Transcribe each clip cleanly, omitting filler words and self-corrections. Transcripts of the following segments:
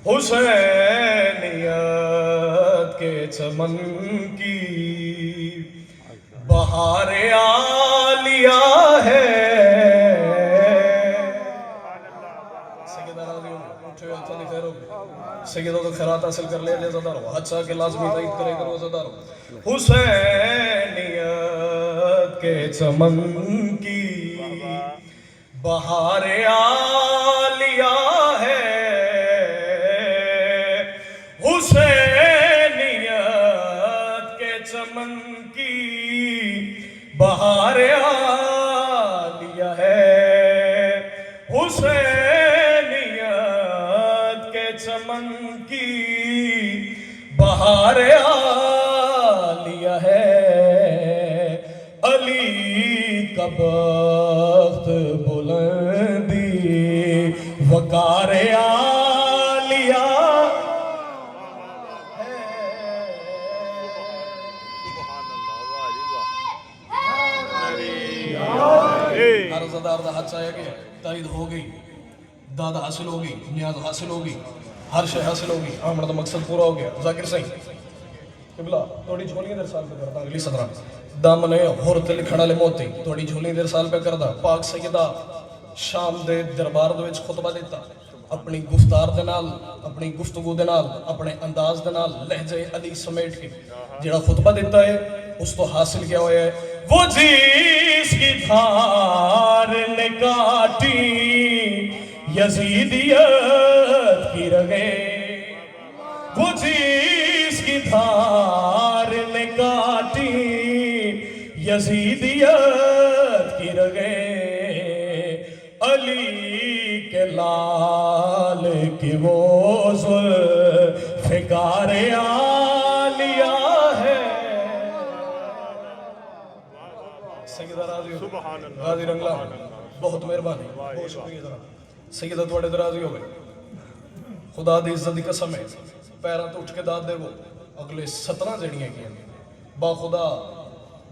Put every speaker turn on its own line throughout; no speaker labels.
حسینیت کے چمن کی بہار عالیہ ہے. سیدوں کا خیرات حاصل کر لے زدہ رہو. حدثہ کے لازمی تعید کرے کرو زدہ رہو. حسینیت کے چمن کی بہار عالیہ ہے. حسینیت کے چمن کی بہار عالیہ ہے. حسینیت کے چمن کی بہار عالیہ ہے. علی کا بخت بلندی وقار عالیہ ہے. ہر زدار دا حدثہ ہے کہ تائید ہو گئی، داد حاصل ہوگی، نیاز حاصل ہوگی، ہر شے حاصل ہوگی. آمد دا مقصد پورا ہو گیا. ذاکر صحیح قبلہ توڑی جھولی دیر سال پہ کرتا اگلی صدرہ دامنے حورت لکھڑا لے موتی توڑی جھولی دیر سال پہ کردا. پاک سیدہ شام دے دربار دے وچ خطبہ دیتا اپنی گفتار دے نال، اپنی گفتگو دے نال، اپنے انداز دے نال لہجے علی سمیٹ کے جڑا خطبہ دیتا ہے اس تو حاصل کیا ہویا ہے. وہ جس کی دھار نے کاٹی یزیدیت کی رگیں، وہ جس کی دھار نے کاٹی یزیدیت کی رگیں، علی کے لال کی وہ ذوالفقار عالیہ ہے. سیدہ راضی ہو غازی رنگلا بہت مہربانی بہت شکریہ جناب. سیدہ توڑے درازی ہو گئے. خدا دی عزت دی قسم ہے پیران تو اٹھ کے داد دے وہ اگلے 17 جڑیاں کیا با خدا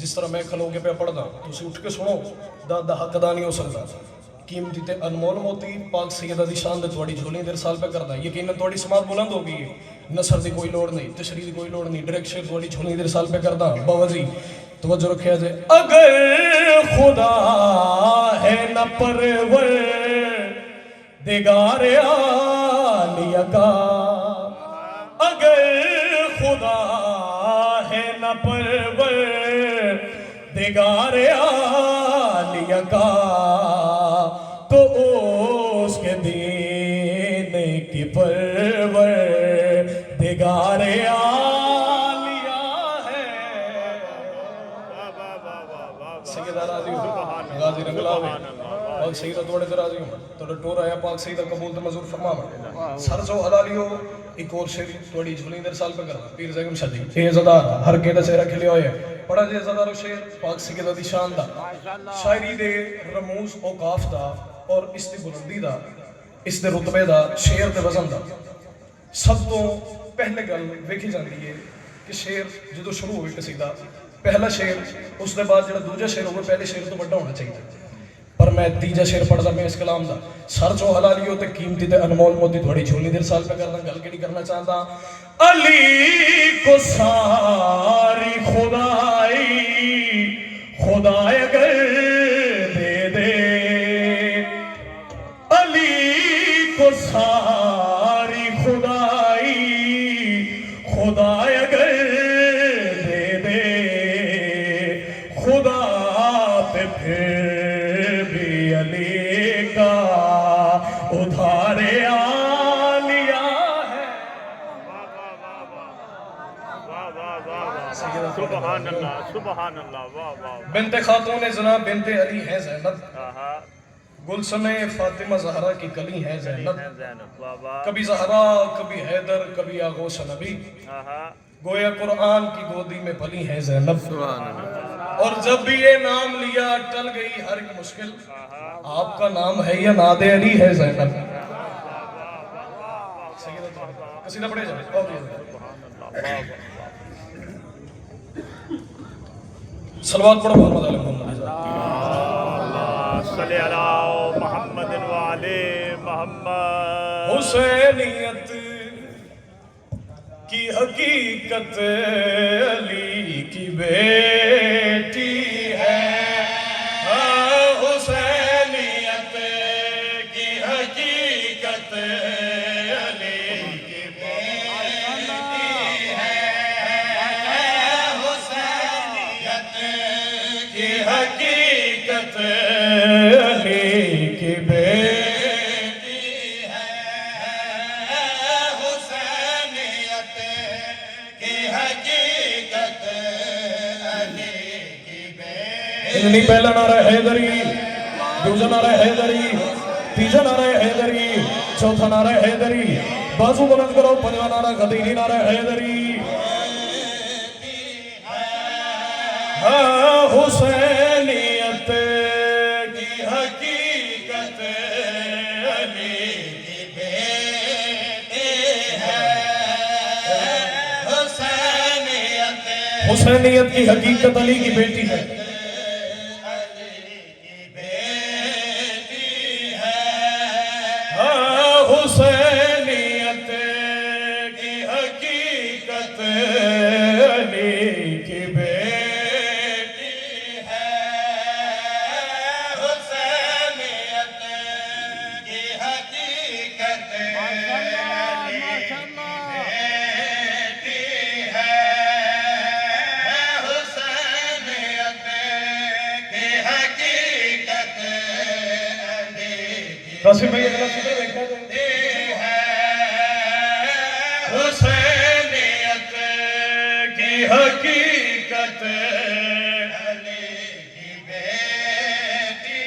جس طرح میں کھلو کے پہ پڑھ دا تو اسے اٹھ کے سنو داد دا حق ادا نہیں ہو سکتا. قیمتی تے انمول موتی پاک سیدہ دی شان دے توڑی جھولی دیر سال پہ کردہ. یقیناً توڑی سماعت بلند ہوگی ہے، نصر دی کوئی لوڑ نہیں، تشریح دی کوئی لوڑ نہیں، ڈائریکٹ شیر توڑی جھولی دیر سال پہ کردہ. باوجی توجہ رکھیا جائے. اگر خدا ہے نہ پرور دگار عالیہ کا، اگر خدا ہے نہ پرور دگار عالیہ کا، تو اس کے دین کی پرور دگار عالیہ ہے. سیدہ راضی ہو غازی رنگلا میں پاک سیدہ توڑے درازی ہوں توڑے ٹور آیا پاک سیدہ قبول تے مزور فرما بڑھے. سر جو حلالی ہو ایک اور شیری توڑی جھولی در سال پہ کرنا. پیر زیگم شدی اے زدار ہر کے دا چہرہ کھلے ہوئے پڑھا جے زدار و شیر پاک سیدہ دی شان دا شاعری دے رموز اوقاف دا اور اس دی بلندی دا اس دے رتبے دا شیر دے وزن دا. سب تو پہلے گل ویکھی جاندی ہے کہ شیر جدو شروع ہوئے قصیدہ پہلا شیر اس دے بعد جڑا دوجا شیر ہوئے پہلے شیر تو بڑا ہونا چاہیے. پر میں تیجا شیر پڑھدا میں اس کلام دا سر چو حلالی ہو تے قیمتی تے انمول موتی تھوڑی جھولی دیر سال پہ کردا. گل کیڑی کرنا چاہتا علی کو ساری خدائی خدای اگر دے دے، علی کو ساری خدائی خدای اگر دے دے، خدا پہ پھر بھی علی کا ادھار عالیہ ہے.
سبحان اللہ سبحان اللہ. واہ واہ.
بنت خاتون زنا بنت علی ہے زینب، گلشن فاطمہ زہرا کی کلی ہے زینب. کبھی زہرا کبھی حیدر کبھی آغوش نبی، گویا قرآن کی گودی میں پلی ہے زینب. اور جب بھی یہ نام لیا ٹل گئی ہر ایک مشکل، آپ کا نام ہے یا ناد علی ہے زینب. قصیدہ پڑھے جائے. صلوات پڑھو محمد علیہ محمد
صلی علی محمد و علی محمد.
حسینیت की हकीकत अली की बेटी है, हुसैनियत की हकीकत अली की बेटी है, हुसैनियत की हकीकत अली की बेटी है, हुसैनियत की हकीकत अली की बेटी। नहीं पहला नारा हैदरी, दूसरा नारा हैदरी, तीसरा नारा हैदरी, चौथा नारा हैदरी, बाजू बुलंद करो, पंजवा नारा गदीनी नारा हैदरी। हाँ हुसैनियत की हकीकत अली की बेटी है, हुसैनियत की हकीकत अली की बेटी है। हुसैनियत की हकीकत अली की बेटी है, हुसैनियत की हकीकत अली की बेटी है, हुसैनियत की हकीकत अली की। कासिम भाई अगला सूत्र देखा हुसैनियत की हकीकत अली की बेटी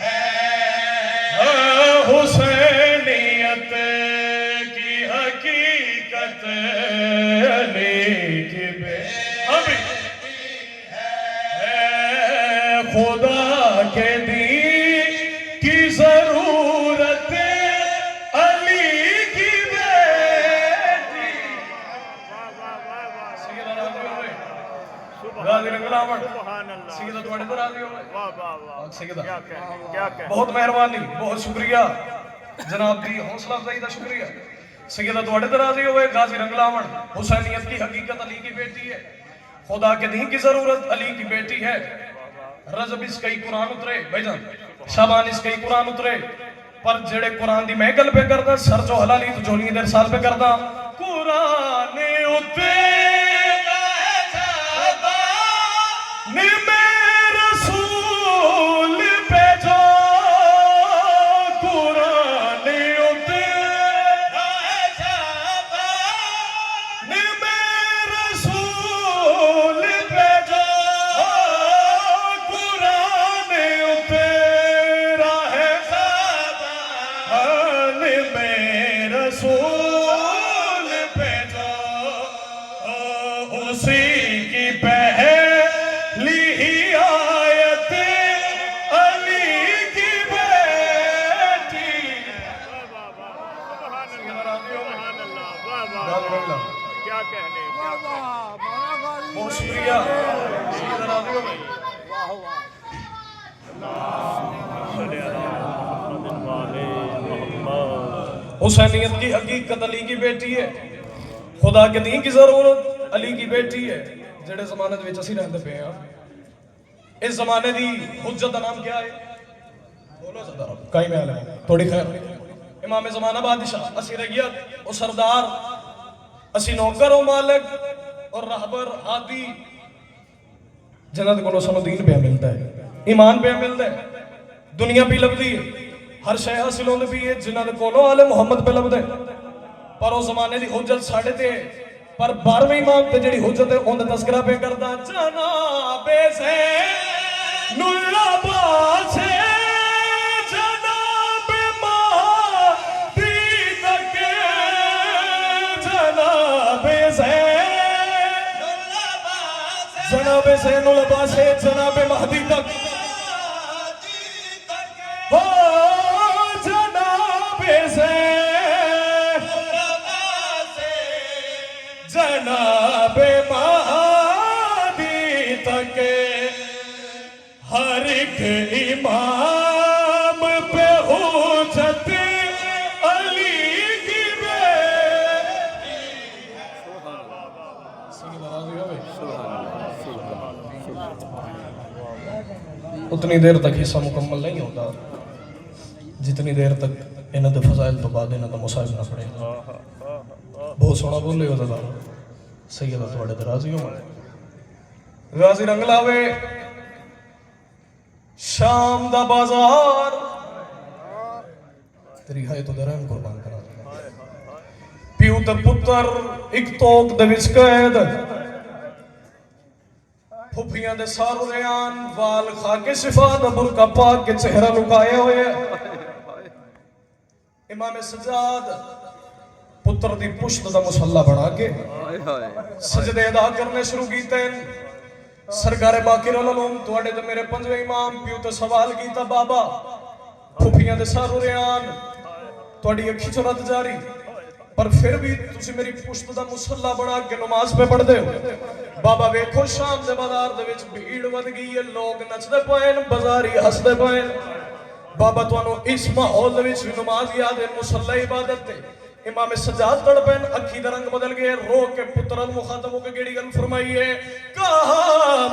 है, हुसैनियत की हकीकत अली की बेटी है, खुदा के दीन की जरूरत बहुत मेहरबानी, बहुत शुक्रिया जनाब दी हौसला अफजाई का शुक्रिया। सैयदा तुहाडे ते राजी होवे। गाजी रंगलावन हुसैनियत की हकीकत अली की बेटी है, खुदा के दीन की जरूरत अली की बेटी है। रजब इस कई कुरान उतरे भाईजान, शाबान इस कई कुरान उतरे, पर जेड़े कुरान दी मैं गल पे करदा सर जो हलाली तो जोलियां देर साल पे करदा कुरान उते क्या कहने, बहुत शुक्रिया। हुसैनियत की हकीकत अली की बेटी है, खुदा के दीन की जरूरत अली की बेटी है। जेड़े जमाने दे विच असीं रहंदे पे हां, इस जमाने दी हुज्जत दा नाम क्या है? बोलो जरा काई में आले थोड़ी खैर। इमाम ज़माना बादशाह, असीं रैयत और सरदार, असी नौकर और मालिक और रहबर हादी, जिन्हां दे कोलों सानूं दीन पे मिलता है, ईमान पे मिलता है, दुनिया भी लभदी है, हर शय हासिल होंदी भी है जिन्हां दे कोलों आले मुहम्मद पे लभदा है। पर उस जमाने दी हुज्जत साडे ते, पर 12वें इमाम ते जेड़ी हुज्जत है उहदा तज़किरा पे करदा जनाबे ज़ैनुल अब्बास जनाबे ज़ैनुल अब्बास जनाबे महदी तक, हो जनाबे जनाबे महदी तक हर एक इमाम पे हुज्जत अली की बेटी। उतनी देर तक हिस्सा मुकम्मल नहीं होता जितनी देर तक इन्हों के फजाइल तो बाद इन्हों का मुसाहिबा पड़ेगा। बहुत सोहना बोले हो दादा सही है थोड़े तो राजी हो गाजी रंग लावे शाम दा बाजार तेरी हाय तो दरन कुर्बान करा पियो ते पुत्र एक तोक दे विच कैद फुफियां दे सारो रियान वाल खा के सिफा दा बुरका पा के चेहरा लुकाए हुए इमाम सज्जाद पुत्र दी पुश्त दा मुसल्ला बना के सजदे अदा करने शुरू कीते। सरकार बाकिर अलूम तुहाडे ते मेरे पंजवे इमाम पियो ते सवाल कीता बाबा फुफियां दे सारो रियान तुहाडी अखी चों रत जारी पर फिर भी तुसी मेरी पुश्त दा मुसल्ला बना के नमाज पे पढ़दे हो। बाबा वेखो शाम दे बाजार दे विच भीड़ वध गई है लोग नचदे पए ने बाजारी हसदे पए। बाबा तुहानू इस माहौल दे विच नमाज याद है मुसल्ला इबादत ते इमाम सज्जाद तड़पन अखी दा रंग बदल गए रो के पुत्र मुखातब होकर केड़ी गल फरमाई है कहा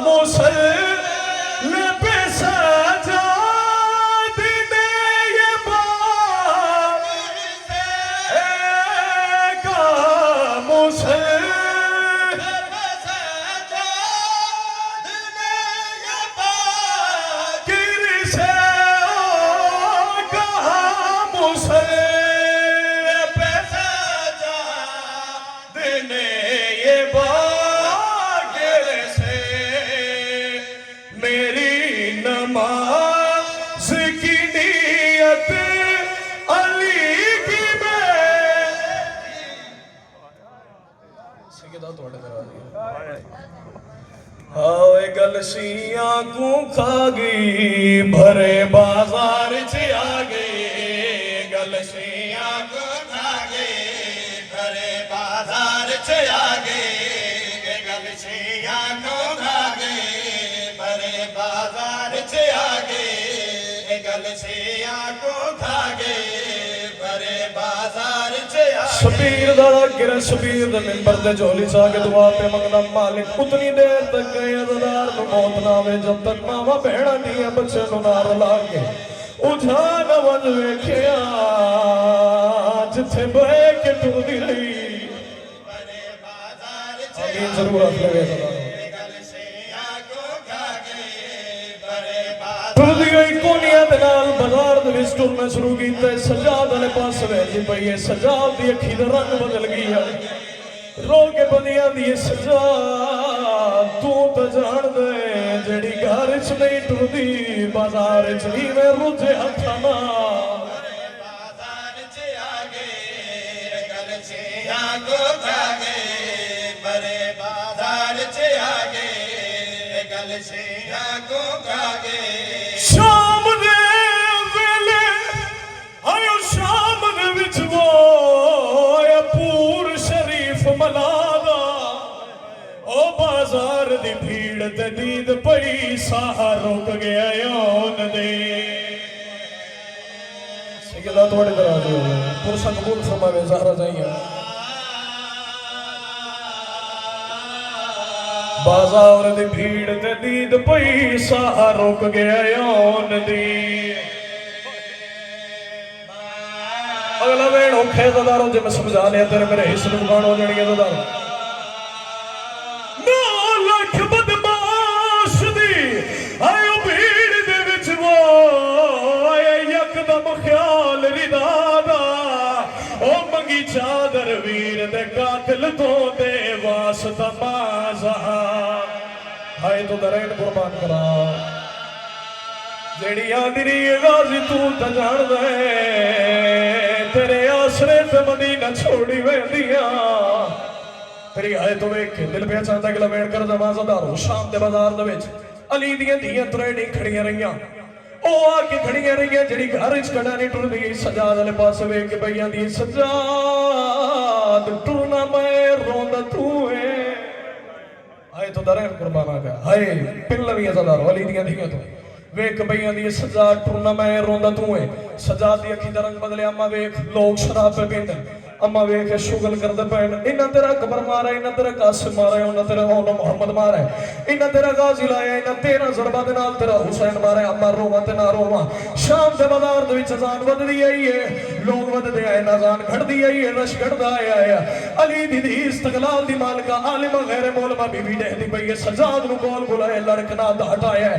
मुसल्ले पे सज्जाद ने ये बात कहा मुसल्ले पे सज्जाद ने ये बात किसे कहा मुसल्ले गलसियां को खा गई भरे बाजार से आ गई गलसियां को खा गई भरे बाजार से आ गई गलसियां को खा गई भरे बाजार से आ गई गलसियां को खा गई भरे बाजार से शबीर दा गिर शबीर दे मिंबर ते झोली सा के दुआ पे मंगदा मालिक उतनी देर तक गए अज़दार नु मौत ना आवे जब तक मावा भेड़ा दिया बच्चे नु नार ला के उठा न वज वेखिया जिथे बह के टुरदी रही बड़े बाजार च आमीन जरूर अपने गलसियां को खा गए बड़े बाजार टुरदी गई कोनिया दे नाल बाजार दे विच टुरना शुरू कीता। सजाद वाले पास वेखदी पई है सजाद दी अखी दा रंग बदल गई है रो के बंदियां दी सजाद तू तो जान दे जेड़ी घर च नहीं टुरदी बाजार च नहीं मैं रुझे हथा ना बाजार च आ गए गलसियां को खा गए बड़े बाजार च आ गए गलसियां को खा गए। शाम दे वेले आयो शाम दे विच वो पूर शरीफ मलादा ओ बाजार दी भीड़ ते नींद पई साह रुक गया यौन दे सिकदा थोड़े तरह दे पुरसा कबूल फरमावे ज़हरा जाइए बाजार दी भीड़ ते नींद पई साह रुक गया यौन दी अगला वेण औखे ज़दारों जे मैं समझा लिया तेरे मेरे हिस्से में दुकान हो जानी है ज़दारों 9 लाख बदमाश दी आयो भीड़ दे विच वो आए यकदम ख्याल रिदा दा ओ मंगी चादर वीर दे कातिल तो दे वास्ता माज़ा हाय तो दरैन कुर्बान करा जेड़ी आदरी गाजी तू तो जान दे तेरे आसरे ते मदीना छोड़ी वेंदिया तेरी आए तो वेख के दिल पे चाहता कि लवेड़ कर जमाज़दारो शाम दे बाजार दे विच अली दियां धीयां त्रेड़ी खड़ियां रहियां ओ आके खड़ियां रहियां जेड़ी घर च कड़ा नहीं टुरदी सजाद वाले पास वेख के पईयां दी सजाद टुरना मैं रोंदा तू है आए तो दरैन कुर्बान आ गया हाय पिल्लवियां ज़दारो अली दियां धीयां तो वेख पईयां दी सजाद टुरना मैं रोंदा तू है सजाद दी अखी दा रंग बदलिया अम्मा वेख लोग शराब पे पींदे अम्मा वेख शुगल करते पैन इन्ना तेरा अकबर मारा इन्ना तेरा कासिम मारा इन्ना तेरा मौला मोहम्मद मारा इन्ना तेरा गाजी लाया इन्ना 13 ज़रबा दे नाल तेरा हुसैन मारा अम्मा रोवा ते ना रोवा शाम दे बाजार दे विच अजान वधदी आई है लोग वधदे आए अजान घटदी आई है रश घटदा आया है अली दी दी इस्तकलाल दी मालिका आलिमा गैर मौलमा बीबी दहदी पई है सज्जाद नु कोल बुलाए लड़कना दा हटाया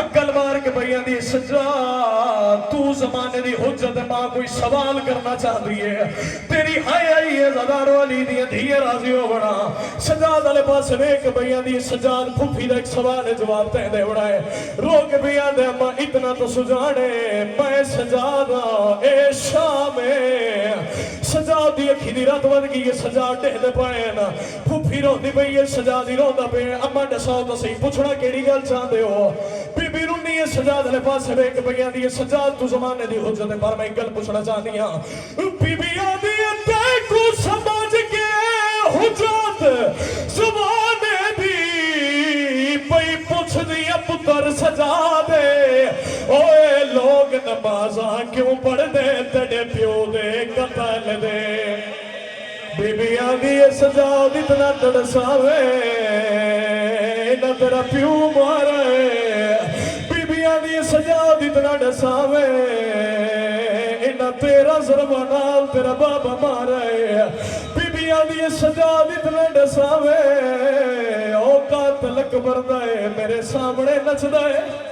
अक्कल मार के पईयां दी सज्जाद तू ज़माने दी हुज्जत मां कोई सवाल करना चाहती है तेरी हाय आई है ज़दारो अली दी धीए राजी हो बना सज्जाद वाले पास वेख भैया दी सज्जाद फुफी दा एक सवाल जवाब तै दे बड़ा है रो के भैया दे अम्मा इतना तो सुजाने मैं सज्जादा ए शाम सज्जाद दी अखी दी रात वध गई है सज्जाद ढहदे पाए ना फुफी रोंदी पई है सज्जाद दी रोंदा पे अम्मा दसो तो सही पूछना केड़ी गल चाहते हो बीबी रुन्नी है सज्जाद वाले पास वेख भैया दी सज्जाद तू ज़माने दी हुज्जत पर मैं एक गल पूछना चाहती हां बीबी आदी को समझ के हुज्जत ज़माने दी पई पुछ दिया पुत्र सजा दे ओए लोग नमाज़ा क्यों पढ़ दे तेरे प्यो दे कतल दे बीबियां दी सजाद इतना तड़सावे न तेरा प्यो मारे बीबियां दी सजाद इतना डसावे तेरा ज़रबा नाल तेरा बाबा मारे बीबियां दी सजाद इतना डसावे ओ कातिल अकबर दा मेरे सामने नचदा है